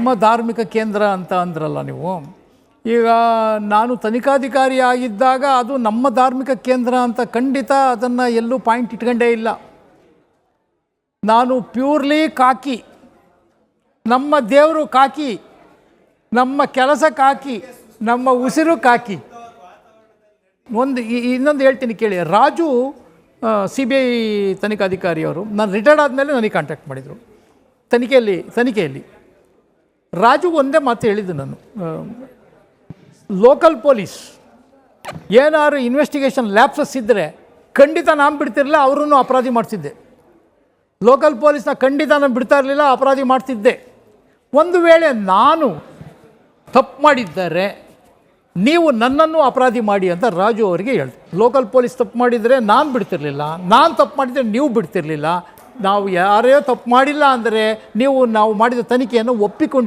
ನಮ್ಮ ಧಾರ್ಮಿಕ ಕೇಂದ್ರ ಅಂತ ಅಂದ್ರಲ್ಲ ನೀವು. ಈಗ ನಾನು ತನಿಖಾಧಿಕಾರಿ ಆಗಿದ್ದಾಗ ಅದು ನಮ್ಮ ಧಾರ್ಮಿಕ ಕೇಂದ್ರ ಅಂತ ಖಂಡಿತ ಅದನ್ನು ಎಲ್ಲೂ ಪಾಯಿಂಟ್ ಇಟ್ಕೊಂಡೇ ಇಲ್ಲ. ನಾನು ಪ್ಯೂರ್ಲಿ ಕಾಕಿ, ನಮ್ಮ ದೇವರು ಕಾಕಿ, ನಮ್ಮ ಕೆಲಸ ಕಾಕಿ, ನಮ್ಮ ಉಸಿರು ಕಾಕಿ. ಇನ್ನೊಂದು ಹೇಳ್ತೀನಿ ಕೇಳಿ. ರಾಜು CBI ತನಿಖಾಧಿಕಾರಿಯವರು ನಾನು ರಿಟೈರ್ಡ್ ಆದಮೇಲೆ ನನಗೆ ಕಾಂಟ್ಯಾಕ್ಟ್ ಮಾಡಿದರು ತನಿಖೆಯಲ್ಲಿ. ರಾಜು ಒಂದೇ ಮಾತು ಹೇಳಿದ್ದು ನಾನು, ಲೋಕಲ್ ಪೊಲೀಸ್ ಏನಾದ್ರು ಇನ್ವೆಸ್ಟಿಗೇಷನ್ ಲ್ಯಾಪ್ಸಸ್ ಇದ್ದರೆ ಖಂಡಿತ ನಾನು ಬಿಡ್ತಿರಲಿಲ್ಲ, ಅವರನ್ನು ಅಪರಾಧಿ ಮಾಡ್ತಿದ್ದೆ. ಲೋಕಲ್ ಪೊಲೀಸ್ನ ಖಂಡಿತ ನಾನು ಬಿಡ್ತಾ ಇರಲಿಲ್ಲ, ಅಪರಾಧಿ ಮಾಡ್ತಿದ್ದೆ. ಒಂದು ವೇಳೆ ನಾನು ತಪ್ಪು ಮಾಡಿದ್ದರೆ ನೀವು ನನ್ನನ್ನು ಅಪರಾಧಿ ಮಾಡಿ ಅಂತ ರಾಜು ಅವರಿಗೆ ಹೇಳ್ತು. ಲೋಕಲ್ ಪೊಲೀಸ್ ತಪ್ಪು ಮಾಡಿದರೆ ನಾನು ಬಿಡ್ತಿರಲಿಲ್ಲ, ನಾನು ತಪ್ಪು ಮಾಡಿದರೆ ನೀವು ಬಿಡ್ತಿರಲಿಲ್ಲ. ನಾವು ಯಾರೇ ತಪ್ಪು ಮಾಡಿಲ್ಲ ಅಂದರೆ ನಾವು ಮಾಡಿದ ತನಿಖೆಯನ್ನು ಒಪ್ಪಿಕೊಂಡಿದ್ದೀವಿ.